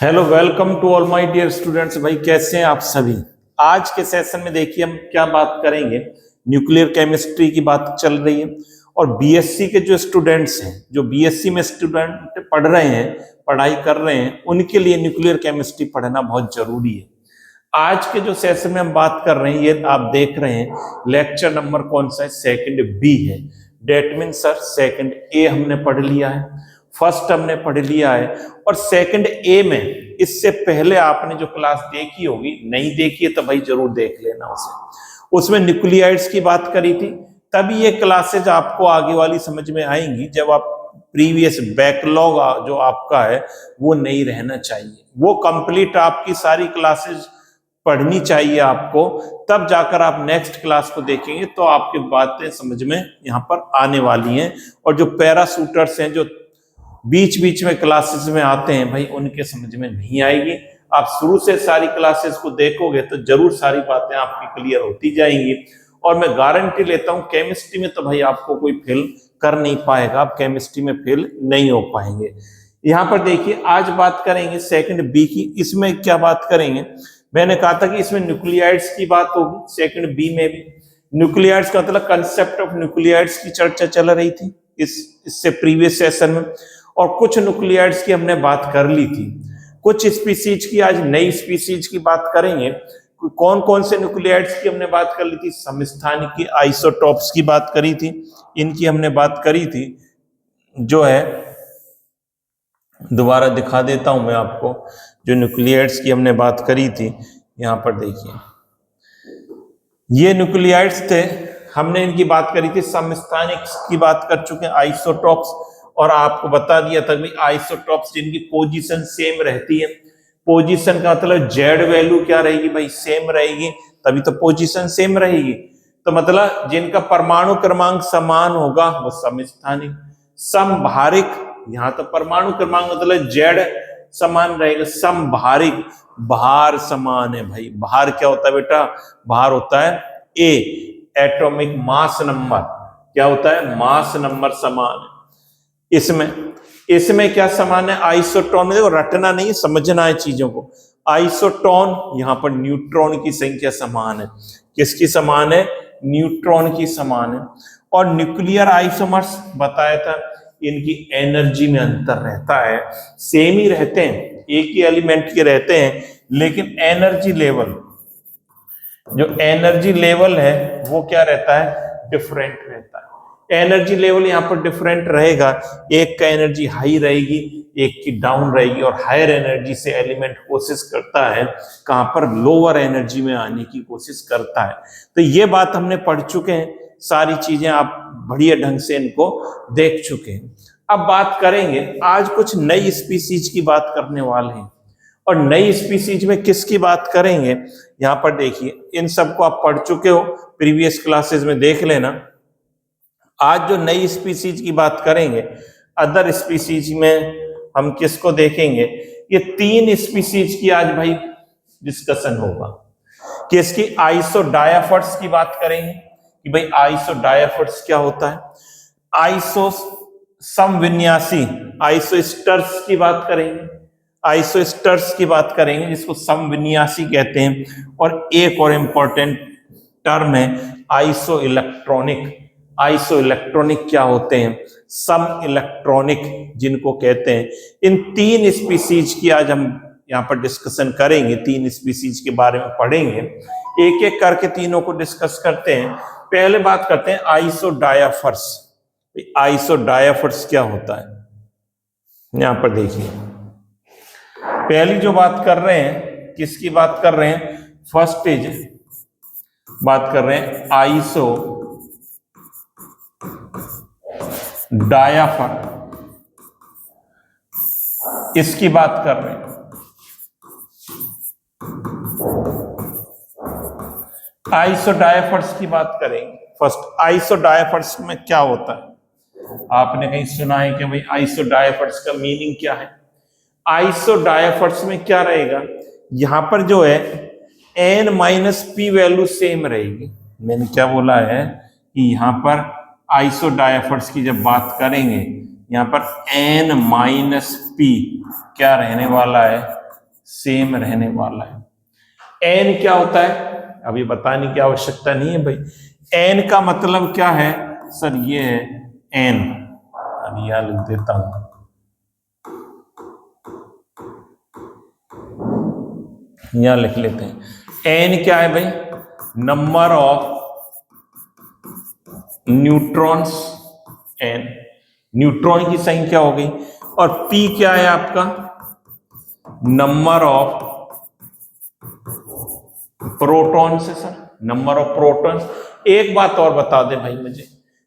Hello, welcome to all my dear students. भाई कैसे हैं आप सभी। आज के सेशन में देखिए हम क्या बात करेंगे। न्यूक्लियर केमिस्ट्री की बात चल रही है और बीएससी के जो स्टूडेंट्स हैं, जो बीएससी में स्टूडेंट पढ़ रहे हैं, पढ़ाई कर रहे हैं, उनके लिए न्यूक्लियर केमिस्ट्री पढ़ना बहुत जरूरी है। आज के जो सेशन में हम बात कर रहे हैं, ये आप देख रहे हैं लेक्चर नंबर कौन सा है, सेकंड बी है। डेट मीन सर सेकंड ए हमने पढ़ लिया है, फर्स्ट हमने पढ़ लिया है और सेकंड ए में इससे पहले आपने जो क्लास देखी होगी, नहीं देखी है तो भाई जरूर देख लेना उसे। उसमें न्यूक्लियाइड्स की बात करी थी, तभी ये क्लासेज आपको आगे वाली समझ में आएंगी जब आप प्रीवियस बैकलॉग जो आपका है वो नहीं रहना चाहिए, वो कंप्लीट आपकी सारी क्लासेज पढ़नी चाहिए आपको, तब जाकर आप नेक्स्ट क्लास को देखेंगे तो आपकी बातें समझ में यहाँ पर आने वाली हैं। और जो पैराशूटर्स हैं, जो बीच बीच में क्लासेस में आते हैं, भाई उनके समझ में नहीं आएगी। आप शुरू से सारी क्लासेस को देखोगे तो जरूर सारी बातें आपकी क्लियर होती जाएंगी। और मैं गारंटी लेता हूं केमिस्ट्री में तो भाई आपको कोई फेल कर नहीं पाएगा, आप केमिस्ट्री में फेल नहीं हो पाएंगे। यहाँ पर देखिए आज बात करेंगे सेकंड बी की। इसमें क्या बात करेंगे, मैंने कहा था कि इसमें न्यूक्लियाइड्स की बात होगी, सेकंड बी में भी न्यूक्लियाइड्स का मतलब कंसेप्ट ऑफ न्यूक्लियाइड्स की चर्चा चल रही थी इससे प्रीवियस सेशन में। और कुछ न्यूक्लियाइड्स की हमने बात कर ली थी, कुछ स्पीसीज की आज नई स्पीसीज की बात करेंगे। कौन कौन से न्यूक्लियाइड्स की हमने बात कर ली थी, समस्थानिक की, आइसोटॉप्स की बात करी थी, इनकी हमने बात करी थी। जो है दोबारा दिखा देता हूं मैं आपको, जो न्यूक्लियाइड्स की हमने बात करी थी, यहां पर देखिए ये न्यूक्लियाइड्स थे, हमने इनकी बात करी थी। समस्थानिक की बात कर चुके हैं, आइसोटॉप्स, और आपको बता दिया था कि आइसोटॉप्स जिनकी पोजीशन सेम रहती है, पोजीशन का मतलब जेड वैल्यू क्या रहेगी भाई, सेम रहेगी, तभी तो पोजीशन सेम रहेगी। तो मतलब जिनका परमाणु क्रमांक समान होगा वो समस्थानिक। समभारिक, यहाँ तो परमाणु क्रमांक मतलब जेड समान रहेगा। समभारिक, भार समान है भाई। भार क्या होता है बेटा, भार होता है ए, एटॉमिक मास नंबर। क्या होता है, मास नंबर समान है। इसमें क्या समान है, आइसोटोन में। देखो रटना नहीं, समझना है चीजों को। आइसोटोन, यहां पर न्यूट्रॉन की संख्या समान है। किसकी समान है, न्यूट्रॉन की समान है। और न्यूक्लियर आइसोमर्स बताया था, इनकी एनर्जी में अंतर रहता है, सेम ही रहते हैं, एक ही एलिमेंट के रहते हैं, लेकिन एनर्जी लेवल, जो एनर्जी लेवल है वो क्या रहता है, डिफरेंट रहता है। एनर्जी लेवल यहाँ पर डिफरेंट रहेगा, एक का एनर्जी हाई रहेगी, एक की डाउन रहेगी। और हायर एनर्जी से एलिमेंट कोशिश करता है कहां पर, लोअर एनर्जी में आने की कोशिश करता है। तो ये बात हमने पढ़ चुके हैं, सारी चीजें आप बढ़िया ढंग से इनको देख चुके हैं। अब बात करेंगे, आज कुछ नई स्पीसीज की बात करने वाले हैं। और नई स्पीसीज में किसकी बात करेंगे, यहां पर देखिए, इन सबको आप पढ़ चुके हो, प्रीवियस क्लासेस में देख लेना। आज जो नई स्पीसीज की बात करेंगे, अदर स्पीसीज में हम किसको देखेंगे, ये तीन स्पीसीज की आज भाई डिस्कशन होगा। किसकी, आइसोडायाफर्स की बात करेंगे कि भाई आइसोडायाफर्स क्या होता है। आइसो समविन्यासी, आइसोस्टर्स की बात करेंगे, आइसोस्टर्स की बात करेंगे जिसको समविन्यासी कहते हैं। और एक और इंपॉर्टेंट टर्म है आइसो इलेक्ट्रॉनिक। आइसो इलेक्ट्रॉनिक क्या होते हैं, सम इलेक्ट्रॉनिक जिनको कहते हैं। इन तीन स्पीसीज की आज हम यहाँ पर डिस्कशन करेंगे, तीन स्पीसीज के बारे में पढ़ेंगे, एक एक करके तीनों को डिस्कस करते हैं। पहले बात करते हैं आइसोडायाफर्स। आइसोडायाफर्स क्या होता है, यहाँ पर देखिए, पहली जो बात कर रहे हैं, किसकी बात कर रहे हैं, फर्स्ट इज बात कर रहे हैं आइसो डायाफर, इसकी बात कर रहे हैं। आइसोडायाफर्स की बात करेंगे। फर्स्ट, आइसोडायाफर्स में क्या होता है, आपने कहीं सुना है कि भाई आइसोडायाफर्स का मीनिंग क्या है। आइसोडायाफर्स में क्या रहेगा, यहां पर जो है n-p वैल्यू सेम रहेगी। मैंने क्या बोला है कि यहां पर आइसोडायाफर्स की जब बात करेंगे, यहाँ पर n-p क्या रहने वाला है, सेम रहने वाला है। एन क्या होता है अभी बताने की आवश्यकता नहीं है भाई। एन का मतलब क्या है सर, ये है एन, यहां लिख देता हूं, यहां लिख लेते हैं। एन क्या है भाई, number of neutrons, N neutron की संख्या हो गई। और पी क्या है आपका, नंबर ऑफ प्रोटॉन्स है सर, नंबर ऑफ प्रोटॉन्स। एक बात और बता दे भाई मुझे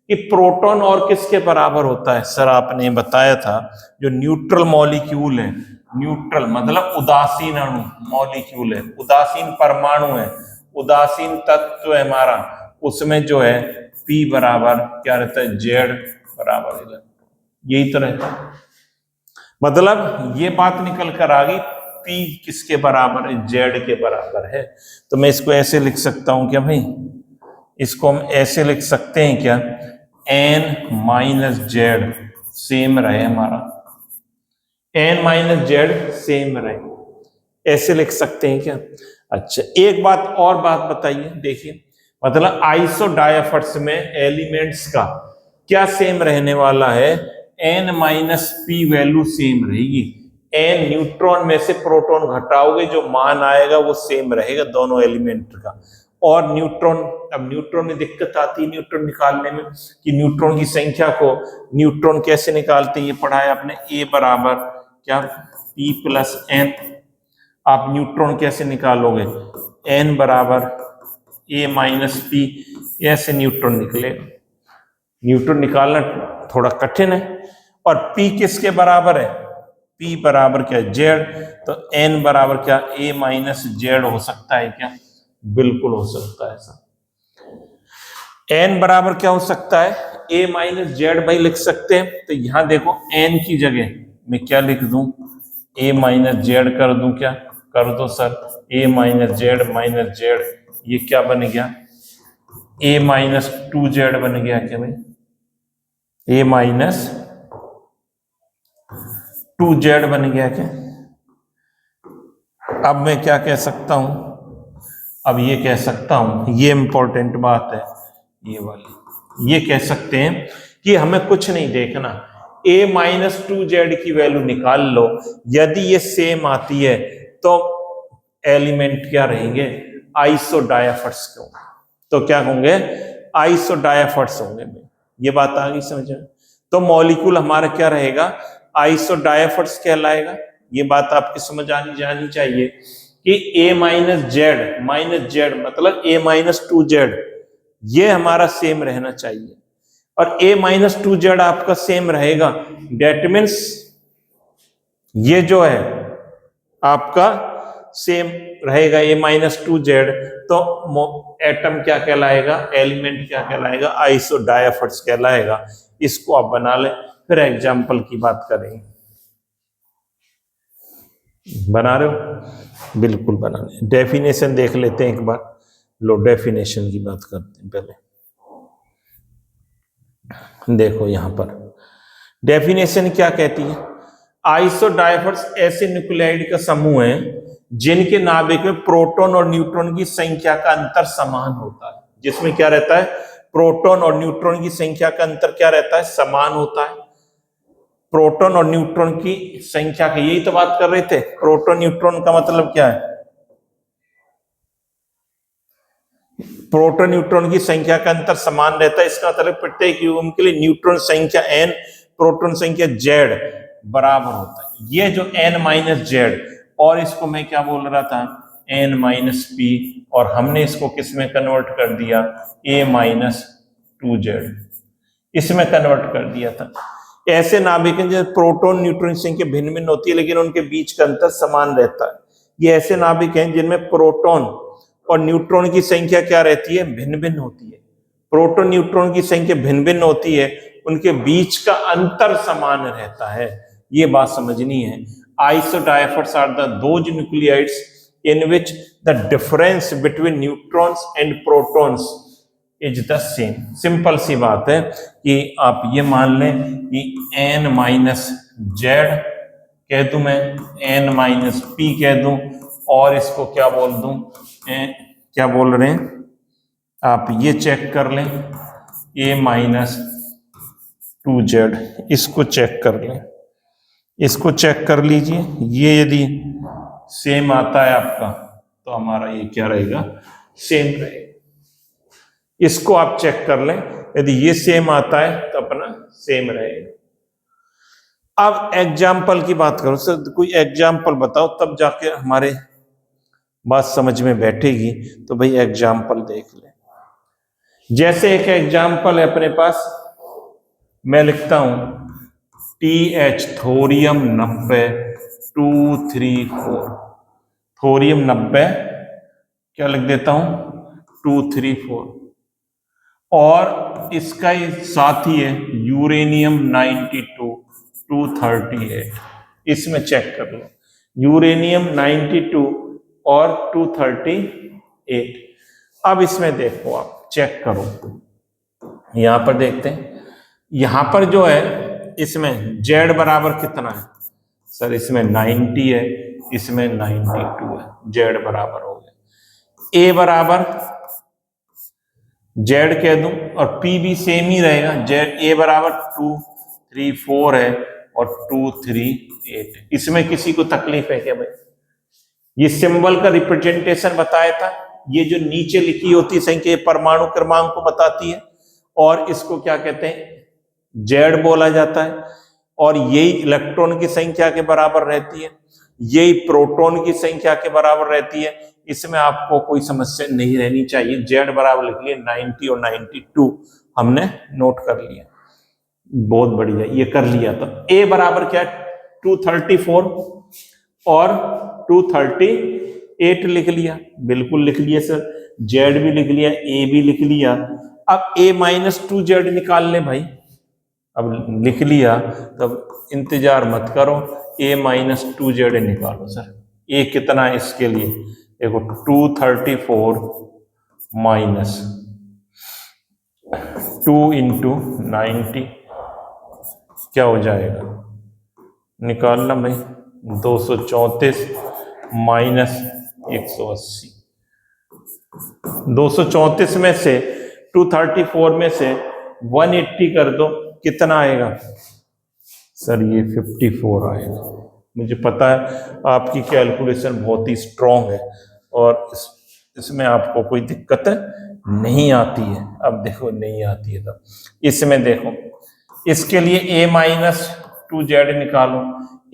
कि प्रोटॉन और किसके बराबर होता है। सर आपने बताया था जो न्यूट्रल मॉलिक्यूल है, न्यूट्रल मतलब उदासीन अणु, मॉलिक्यूल है उदासीन परमाणु है, उदासीन तत्व है हमारा, उसमें जो है P बराबर क्या रहता है, Z बराबर इलेक्ट्रॉन, यही तो रहता है। मतलब ये बात निकल कर आ गई, P किसके बराबर है, Z के बराबर है। तो मैं इसको ऐसे लिख सकता हूं क्या भाई, इसको हम ऐसे लिख सकते हैं क्या, N माइनस जेड सेम रहे हमारा, N माइनस जेड सेम रहे, ऐसे लिख सकते हैं क्या। अच्छा एक बात और बात बताइए, देखिए मतलब आइसोडायफर्स में एलिमेंट्स का क्या सेम रहने वाला है, N minus P value same रहेगी। N न्यूट्रॉन में से प्रोटॉन घटाओगे जो मान आएगा वो सेम रहेगा दोनों एलिमेंट का। और न्यूट्रॉन, अब न्यूट्रॉन में दिक्कत आती है न्यूट्रॉन निकालने में कि न्यूट्रॉन की संख्या को न्यूट्रॉन कैसे निकालते हैं, ये पढ़ाया आपने, A बराबर क्या P प्लस N। आप न्यूट्रॉन कैसे निकालोगे, N बराबर A माइनस पी, ऐसे न्यूट्रॉन निकलेगा। न्यूट्रॉन निकालना थोड़ा कठिन है। और P किसके बराबर है, P बराबर क्या है, Z, तो N बराबर क्या A माइनस जेड हो सकता है क्या, बिल्कुल हो सकता है सर। N बराबर क्या हो सकता है, A माइनस जेड भाई लिख सकते हैं। तो यहां देखो N की जगह मैं क्या लिख दूं, A माइनस जेड कर दूं, क्या कर दो सर, A माइनस जेड, ये क्या बन गया, A माइनस 2Z बन गया क्या भाई, A माइनस 2Z बन गया क्या। अब मैं क्या कह सकता हूं, अब ये कह सकता हूं, ये इंपॉर्टेंट बात है, ये वाली, ये कह सकते हैं कि हमें कुछ नहीं देखना, A माइनस 2Z की वैल्यू निकाल लो, यदि ये सेम आती है तो एलिमेंट क्या रहेंगे, आइसोडायफर्स क्यों, तो क्या होंगे, आइसोडायफर्स होंगे। ये बात आ गई समझ में। तो मॉलिक्यूल हमारा क्या रहेगा, आइसोडायफर्स कहलाएगा। ये बात आपकी समझ आनी जानी चाहिए कि A माइनस जेड मतलब A माइनस 2Z, ये हमारा सेम रहना चाहिए। और A माइनस 2Z आपका सेम रहेगा, डेट मीन्स ये जो है आपका सेम रहेगा A माइनस 2Z, तो एटम क्या कहलाएगा, एलिमेंट क्या कहलाएगा, आइसोडायफर्स कहलाएगा। इसको आप बना लें, फिर एग्जाम्पल की बात करेंगे। बना रहे हो, बिल्कुल बना लें। डेफिनेशन देख लेते हैं एक बार, लो डेफिनेशन की बात करते हैं पहले। देखो यहां पर डेफिनेशन क्या कहती है, आइसोडायफर्स ऐसे न्यूक्लियाइड का समूह है जिनके नाभिक में प्रोटॉन और न्यूट्रॉन की संख्या का अंतर समान होता है। जिसमें क्या रहता है, प्रोटॉन और न्यूट्रॉन की संख्या का अंतर क्या रहता है, समान होता है। प्रोटॉन और न्यूट्रॉन की संख्या की, यही तो बात कर रहे थे, प्रोटॉन न्यूट्रॉन का मतलब क्या है, प्रोटॉन न्यूट्रॉन की संख्या का अंतर समान रहता है। इसका मतलब प्रत्येक युग्म के लिए न्यूट्रॉन संख्या n, प्रोटॉन संख्या z बराबर होता है। ये जो n माइनस जेड, और इसको मैं क्या बोल रहा था, n माइनस पी, और हमने इसको किस में कन्वर्ट कर दिया, A माइनस 2Z, इसमें कन्वर्ट कर दिया था। ऐसे नाभिक हैं जैसे प्रोटॉन न्यूट्रॉन संख्या भिन्न भिन्न होती है लेकिन उनके बीच का अंतर समान रहता है। ये ऐसे नाभिक हैं जिनमें प्रोटॉन और न्यूट्रॉन की संख्या क्या रहती है, भिन्न भिन्न होती है। प्रोटॉन न्यूट्रॉन की संख्या भिन्न भिन्न होती है, उनके बीच का अंतर समान रहता है। ये बात समझनी है। Isodiaphers are the those nuclides in which the difference between neutrons and protons is the same. Simple सी बात है कि आप ये मान लें कि n माइनस जेड कह दूं मैं n माइनस पी कह दूं, और इसको क्या बोल दूं, क्या बोल रहे हैं आप ये चेक कर लें, a माइनस 2z, इसको चेक कर लें, इसको चेक कर लीजिए। ये यदि सेम आता है आपका तो हमारा ये क्या रहेगा, सेम रहेगा। इसको आप चेक कर लें, यदि ये सेम आता है तो अपना सेम रहेगा। अब एग्जाम्पल की बात करो सर, कोई एग्जाम्पल बताओ तब जाके हमारे बात समझ में बैठेगी। तो भाई एग्जाम्पल देख ले, जैसे एक एग्जाम्पल है अपने पास, मैं लिखता हूं TH थोरियम 90 234, थोरियम 90 क्या लिख देता हूं 234, और इसका साथ ही है यूरेनियम 92 238, इसमें चेक कर लो यूरेनियम 92 और 238। अब इसमें देखो आप चेक करो, यहां पर देखते हैं, यहां पर जो है इसमें Z बराबर कितना है सर, इसमें 90 है, इसमें 92 है, Z बराबर हो गया। A बराबर Z कह दूं और P भी सेम ही रहेगा, Z A बराबर 234 है और 238, इसमें किसी को तकलीफ है क्या भाई? ये सिंबल का रिप्रेजेंटेशन बताया था, ये जो नीचे लिखी होती संख्या परमाणु क्रमांक को बताती है, और इसको क्या कहते हैं Z बोला जाता है, और यही इलेक्ट्रॉन की संख्या के बराबर रहती है, यही प्रोटॉन की संख्या के बराबर रहती है। इसमें आपको कोई समस्या नहीं रहनी चाहिए। Z बराबर लिख लिए 90 और 92 हमने नोट कर लिया, बहुत बढ़िया, ये कर लिया। तो A बराबर क्या 234 और 238 लिख लिया, बिल्कुल लिख लिया सर, Z भी लिख लिया, A भी लिख लिया। अब A माइनस 2Z निकाल ले भाई, अब लिख लिया तब इंतजार मत करो, A माइनस 2Z निकालो सर। A कितना है इसके लिए, देखो 234 माइनस 2 इंटू 90 क्या हो जाएगा, निकालना भाई 234 माइनस 180, 234 में से 234 में से 180 कर दो, कितना आएगा सर, ये 54 आएगा। मुझे पता है आपकी कैलकुलेशन बहुत ही स्ट्रॉन्ग है और इसमें आपको कोई दिक्कत नहीं आती है। अब देखो नहीं आती है तब इसमें देखो, इसके लिए A माइनस 2Z निकालो,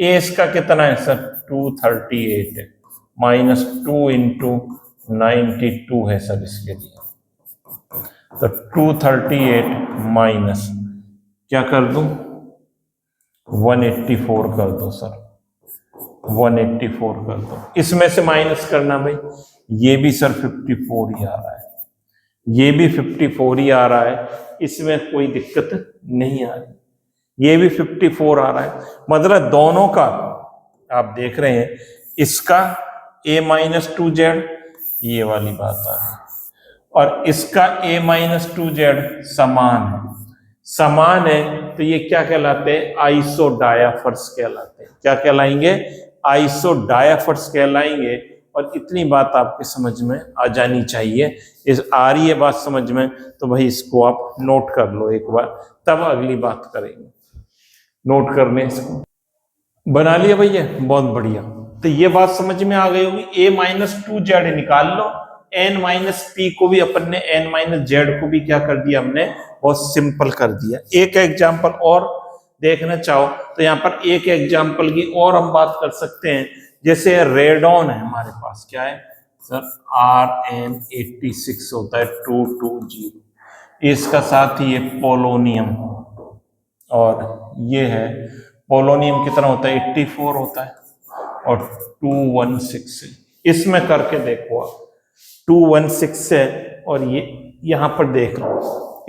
A इसका कितना है सर 238 है, माइनस 2 इंटू 92 है सर इसके लिए, तो 238 माइनस क्या कर दूं 184 कर दो सर, 184 कर दो। इसमें से माइनस करना भाई, ये भी सर 54 ही आ रहा है, ये भी 54 ही आ रहा है, इसमें कोई दिक्कत नहीं आ रही, ये भी 54 आ रहा है। मतलब दोनों का आप देख रहे हैं, इसका A माइनस 2Z ये वाली बात आ रही, और इसका A माइनस 2Z समान है, समान है, तो ये क्या कहलाते हैं आइसोडायाफर्स कहलाते हैं। क्या कहलाएंगे आइसोडायाफर्स कहलाएंगे। और इतनी बात आपके समझ में आ जानी चाहिए, इस आ रही है बात समझ में, तो भाई इसको आप नोट कर लो एक बार, तब अगली बात करेंगे। नोट कर लें इसको, बना लिया भैया, बहुत बढ़िया। तो ये बात समझ में आ गई होगी। A माइनस 2Z निकाल लो, N माइनस P को भी अपन ने N माइनस Z को भी क्या कर दिया हमने, बहुत सिंपल कर दिया। एक एग्जाम्पल और देखना चाहो तो यहाँ पर एक एग्जाम्पल की और हम बात कर सकते हैं। जैसे रेडॉन है हमारे पास, क्या है सर Rn86 होता है 220, इसका साथ ही है पोलोनियम, और ये है पोलोनियम कितना होता है 84 होता है, और 216 है। इसमें करके देखो आप 216 है, और ये यहां पर देख लो,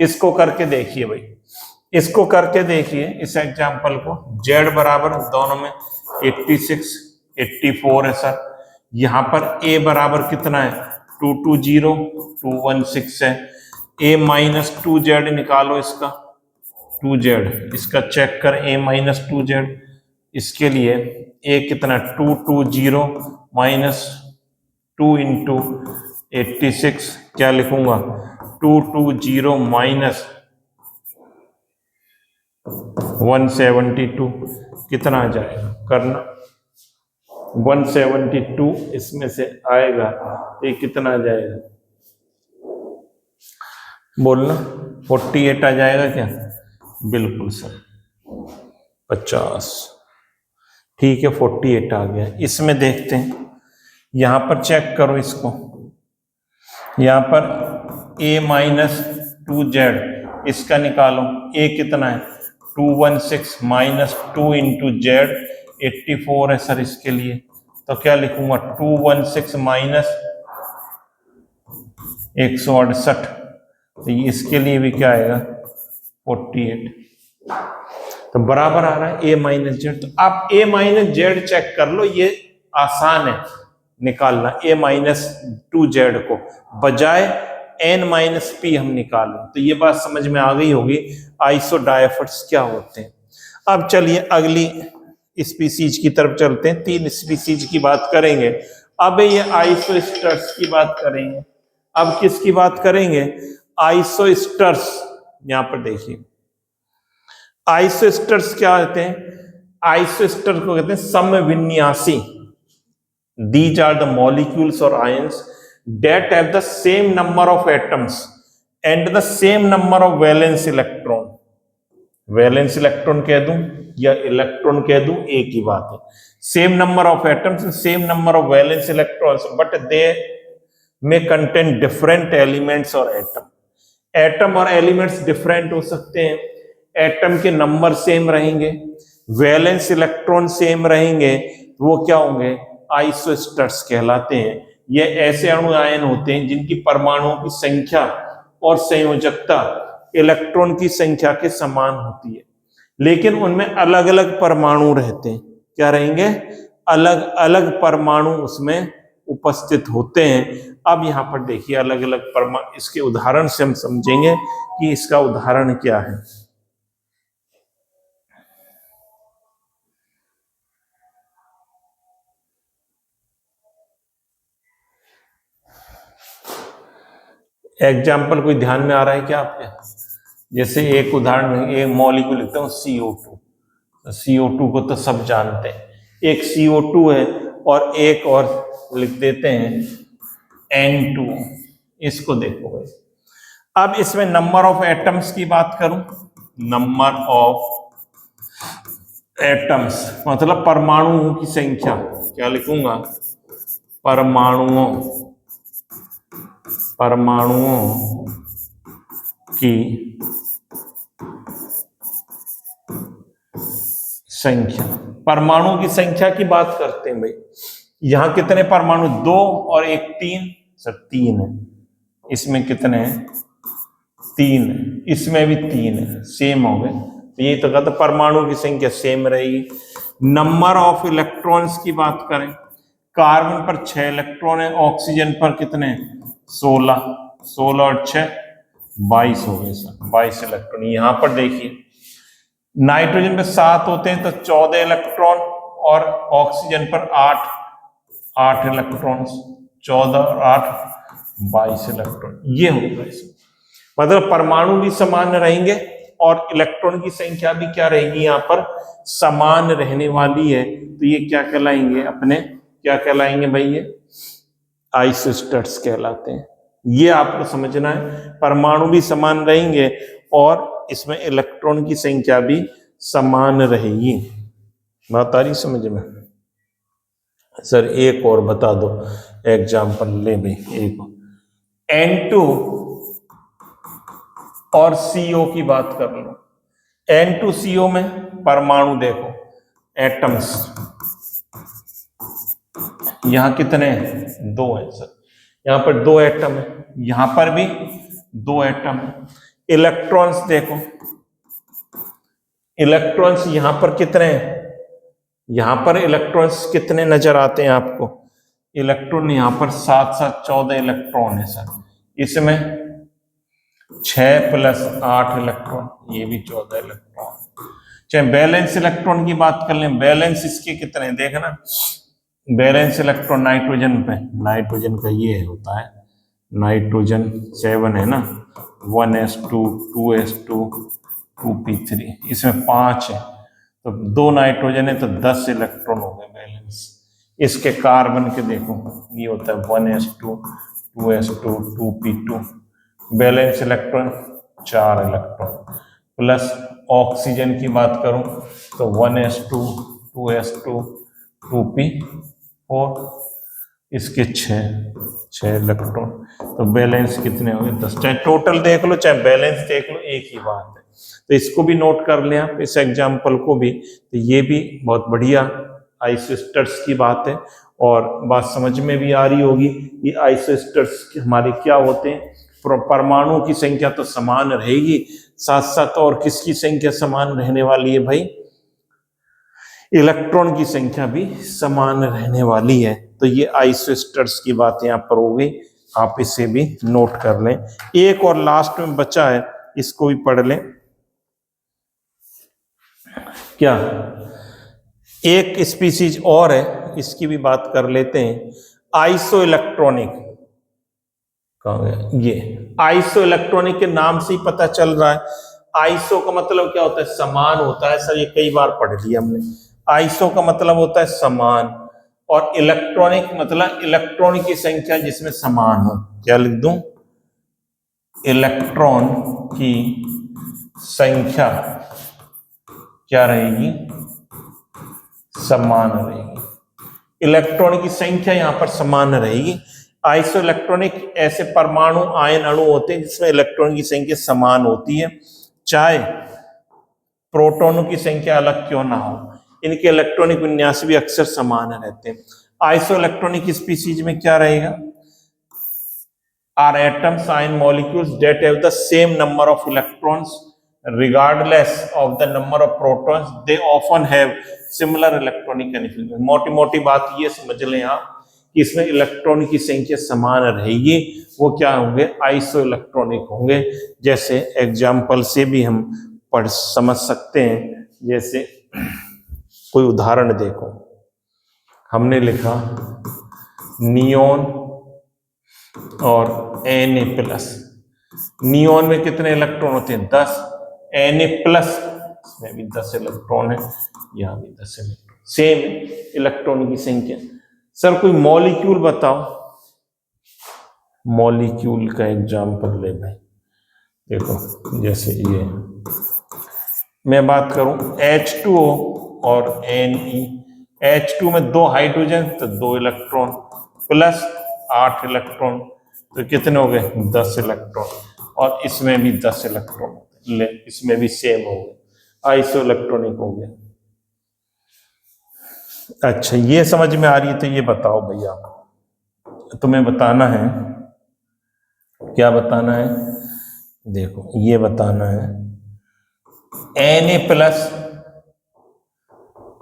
इसको करके देखिए भाई, इसको करके देखिए इस एग्जाम्पल को। Z बराबर दोनों में 86 84 है सर, यहां पर A बराबर कितना है 220 216 है, A माइनस 2Z निकालो, इसका 2Z, इसका चेक कर A माइनस 2Z, इसके लिए ए कितना 220 माइनस 2 इंटू 86 क्या लिखूंगा 220 माइनस 172 कितना आ जाएगा करना 172 इसमें से आएगा तो ये कितना आ जाएगा बोलना 48 आ जाएगा क्या बिल्कुल सर 50 ठीक है 48 आ गया। इसमें देखते हैं यहां पर चेक करो इसको यहां पर a माइनस 2z इसका निकालो a कितना है 216 माइनस 2 इंटू जेड 84 है सर इसके लिए तो क्या लिखूंगा 216 माइनस 168 तो इसके लिए भी क्या आएगा 48 तो बराबर आ रहा है a माइनस जेड। तो आप a माइनस जेड चेक कर लो ये आसान है निकालना a माइनस 2z को बजाय n माइनस p हम निकालें तो ये बात समझ में आ गई होगी आइसोडायफर्स क्या होते हैं। अब चलिए अगली स्पीसीज की तरफ चलते हैं 3 स्पीसीज की बात करेंगे। अब ये आइसोस्टर्स की बात करेंगे। अब किसकी बात करेंगे आइसोस्टर्स। यहां पर देखिए आइसोस्टर्स क्या होते हैं आइसोस्टर को कहते हैं समविन्यासी। These are the molecules or ions that have the same number of atoms and the same number of valence electron। Valence electron कह दूं या इलेक्ट्रॉन कह दूं एक ही बात है। Same number of atoms same number of valence electrons but they में contain different elements और एटम और एलिमेंट्स डिफरेंट हो सकते हैं। एटम के नंबर सेम रहेंगे वैलेंस इलेक्ट्रॉन सेम रहेंगे वो क्या होंगे आइसोस्टर्स कहलाते हैं। ये ऐसे अणु आयन होते हैं जिनकी परमाणुओं की संख्या और संयोजकता इलेक्ट्रॉन की संख्या के समान होती है लेकिन उनमें अलग अलग परमाणु रहते हैं। क्या रहेंगे अलग अलग परमाणु उसमें उपस्थित होते हैं। अब यहां पर देखिए अलग अलग परमाणु इसके उदाहरण से हम समझेंगे कि इसका उदाहरण क्या है। एग्जाम्पल कोई ध्यान में आ रहा है क्या आपके जैसे एक उदाहरण एक मॉलिक्यूल लिखता हूं CO2 CO2 को तो सब जानते हैं एक CO2 है और एक और लिख देते हैं N2 इसको देखो भाई। अब इसमें नंबर ऑफ एटम्स की बात करूं नंबर ऑफ एटम्स मतलब परमाणुओं की संख्या क्या लिखूंगा परमाणुओं की संख्या परमाणु की संख्या की बात करते हैं भाई। यहां कितने परमाणु 2 और एक 3 सर 3 है। इसमें कितने हैं 3 है इसमें भी 3 है सेम हो गए तो ये तो कहता परमाणु की संख्या सेम रहेगी। नंबर ऑफ इलेक्ट्रॉन्स की बात करें कार्बन पर 6 इलेक्ट्रॉन है ऑक्सीजन पर कितने 16 और 6 22 हो गए सर 22 इलेक्ट्रॉन। यहां पर देखिए नाइट्रोजन पे 7 होते हैं तो 14 इलेक्ट्रॉन और ऑक्सीजन पर 8 इलेक्ट्रॉन 14 और 8 22 इलेक्ट्रॉन ये होगा इसमें। मतलब परमाणु भी समान रहेंगे और इलेक्ट्रॉन की संख्या भी क्या रहेगी यहाँ पर समान रहने वाली है। तो ये क्या कहलाएंगे अपने क्या कहलाएंगे भाई ये आइसोस्टर्स कहलाते हैं। ये आपको समझना है परमाणु भी समान रहेंगे और इसमें इलेक्ट्रॉन की संख्या भी समान रहेगी। बात आ रही समझ में सर एक और बता दो एग्जाम्पल ले भाई एक N2 और CO की बात कर लो। N2CO में परमाणु देखो एटम्स यहां कितने हैं 2 हैं सर। यहां पर 2 एटम है यहां पर भी 2 एटम है। इलेक्ट्रॉन्स देखो इलेक्ट्रॉन्स यहां पर कितने हैं यहां पर इलेक्ट्रॉन्स कितने नजर आते हैं आपको इलेक्ट्रॉन यहां पर 7 14 इलेक्ट्रॉन है सर। इसमें 6 + 8 इलेक्ट्रॉन ये भी 14 इलेक्ट्रॉन चाहे बैलेंस इलेक्ट्रॉन की बात कर लें, बैलेंस इसके कितने देखना, बैलेंस इलेक्ट्रॉन नाइट्रोजन पे, नाइट्रोजन का ये होता है, नाइट्रोजन 7 है ना, 1s2 2s2 2p3, इसमें 5 है, तो 2 नाइट्रोजन है तो 10 इलेक्ट्रॉन हो गए बैलेंस। इसके कार्बन के देखो, ये होता है 1s2 2s2 2p2, balance electron 4 electron, plus oxygen की बात करूं तो 1s2 2s2 2p4, इसके 6 इलेक्ट्रॉन, तो बैलेंस कितने हो गए 10। चाहे टोटल देख लो चाहे बैलेंस देख लो, एक ही बात है। तो इसको भी नोट कर लें आप, इस एग्जाम्पल को भी, तो ये भी बहुत बढ़िया आइसोस्टर्स की बात है, और बात समझ में भी आ रही होगी। ये आइसोस्टर्स हमारे क्या होते हैं, परमाणु की संख्या तो समान रहेगी, साथ साथ और किसकी संख्या समान रहने वाली है भाई, इलेक्ट्रॉन की संख्या भी समान रहने वाली है। तो ये आइसोस्टर्स की बात यहाँ पर हो गई, आप इसे भी नोट कर लें। एक और लास्ट में बचा है, इसको भी पढ़ लें। क्या एक स्पीसीज और है, इसकी भी बात कर लेते हैं, आइसो इलेक्ट्रॉनिक। कहाँ गया ये, आइसो इलेक्ट्रॉनिक के नाम से ही पता चल रहा है। आइसो का मतलब क्या होता है, समान होता है। सर ये कई बार पढ़ लिया हमने। आइसो का मतलब होता है समान, और इलेक्ट्रॉनिक मतलब इलेक्ट्रॉन की संख्या जिसमें समान हो। क्या लिख दूं, इलेक्ट्रॉन की संख्या क्या रहेगी, समान रहेगी। इलेक्ट्रॉन की संख्या यहां पर समान रहेगी। आइसो इलेक्ट्रॉनिक ऐसे परमाणु आयन अणु होते हैं जिसमें इलेक्ट्रॉन की संख्या समान होती है, चाहे प्रोटॉनों की संख्या अलग क्यों ना हो, इनके इलेक्ट्रॉनिक विन्यास भी अक्सर समान रहते हैं। आइसो इलेक्ट्रॉनिक स्पीसीज में क्या रहेगा, are atoms ion molecules that have the same number of electrons regardless of the number of protons, they often have similar electronic configuration। मोटी मोटी बात ये समझ लें आप कि इसमें इलेक्ट्रॉन की संख्या समान रहेगी, वो क्या होंगे, आइसो इलेक्ट्रॉनिक होंगे। जैसे एग्जाम्पल से भी हम पढ़ समझ सकते हैं, जैसे कोई उदाहरण देखो, हमने लिखा नियोन और Na+। नियोन में कितने इलेक्ट्रॉन होते हैं, 10। Na+, इसमें भी 10 इलेक्ट्रॉन है, यहाँ भी 10 इलेक्ट्रॉन, सेम इलेक्ट्रॉन की संख्या। सर कोई मॉलिक्यूल बताओ, मॉलिक्यूल का एग्जांपल ले भाई। देखो जैसे ये मैं बात करूं H2O और Ne, H2 में 2 हाइड्रोजन तो 2 इलेक्ट्रॉन, प्लस 8 इलेक्ट्रॉन, तो कितने हो गए, 10 इलेक्ट्रॉन। और इसमें भी 10 इलेक्ट्रॉन, ले इसमें भी सेम हो गए, आइसो इलेक्ट्रॉनिक हो गया। अच्छा ये समझ में आ रही है, तो ये बताओ भैया, तुम्हें बताना है, क्या बताना है, देखो ये बताना है Na+,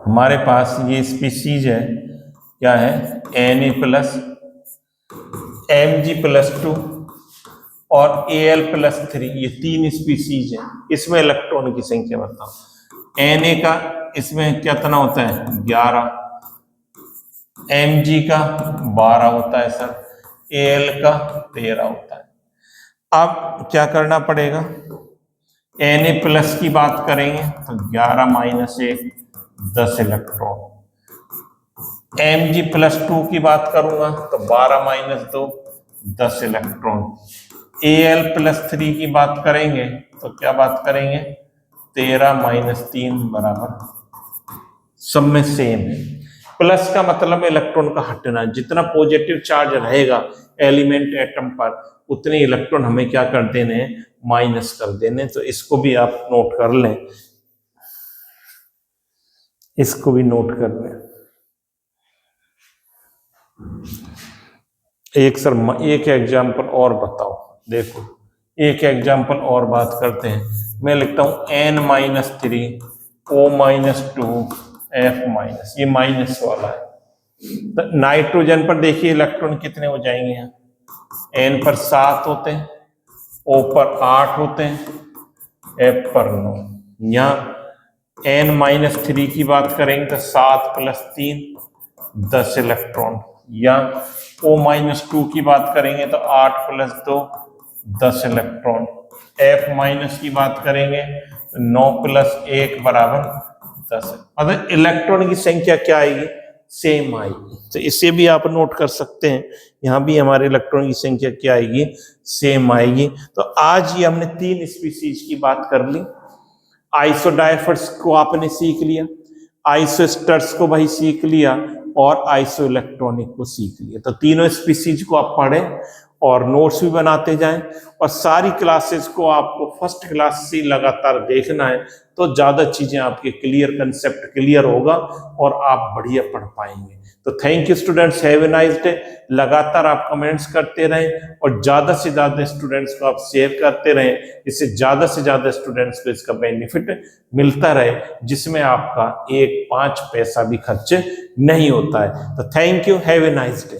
हमारे पास ये स्पीसीज है, क्या है, Na+, Mg+2 और Al+3, ये 3 स्पीसीज हैं। इसमें इलेक्ट्रॉन की संख्या बताओ। Na का इसमें कितना होता है, 11, Mg का 12 होता है सर, Al का 13 होता है। अब क्या करना पड़ेगा, Na+ की बात करेंगे तो 11 - 1 10 इलेक्ट्रॉन, Mg+2 की बात करूंगा तो 12 - 2 10 इलेक्ट्रॉन, Al+3 की बात करेंगे तो क्या बात करेंगे, 13 - 3 बराबर, सब में सेम है। प्लस का मतलब इलेक्ट्रॉन का हटना, जितना पॉजिटिव चार्ज रहेगा एलिमेंट एटम पर उतने इलेक्ट्रॉन हमें क्या कर देने हैं, माइनस कर देने। तो इसको भी आप नोट कर लें, इसको भी नोट कर लें। एक एग्जाम्पल और बताओ, देखो एक एग्जाम्पल और बात करते हैं। मैं लिखता हूं N-3 O-2 F-, ये माइनस वाला है। तो नाइट्रोजन पर देखिए इलेक्ट्रॉन कितने हो जाएंगे, यहाँ N पर 7 होते हैं, O पर 8 होते हैं, F पर 9। यहाँ n-3 की बात करेंगे तो 7 + 3 10 इलेक्ट्रॉन, या O-2 की बात करेंगे तो 8 + 2 10 इलेक्ट्रॉन, F- की बात करेंगे तो 9 + 1 = 10। मतलब इलेक्ट्रॉन की संख्या क्या आएगी, सेम आएगी। तो इसे भी आप नोट कर सकते हैं, यहाँ भी हमारे इलेक्ट्रॉन की संख्या क्या आएगी, सेम आएगी। तो आज ही हमने 3 स्पीसीज की बात कर ली। आइसोडायफर्स को आपने सीख लिया, आइसोस्टर्स को भाई सीख लिया, और आइसो इलेक्ट्रॉनिक को सीख लिया। तो तीनों स्पीसीज को आप पढ़ें और नोट्स भी बनाते जाएं, और सारी क्लासेस को आपको फर्स्ट क्लास से लगातार देखना है, तो ज्यादा चीजें आपके क्लियर, कंसेप्ट क्लियर होगा और आप बढ़िया पढ़ पाएंगे। तो thank you students, have a nice day. लगातार आप कमेंट्स करते रहें और ज्यादा से ज्यादा स्टूडेंट्स को आप शेयर करते रहें, इससे ज्यादा से ज्यादा स्टूडेंट्स को इसका बेनिफिट मिलता रहे, जिसमें आपका 1 5 पैसा भी खर्च नहीं होता है। तो thank you, have a nice day.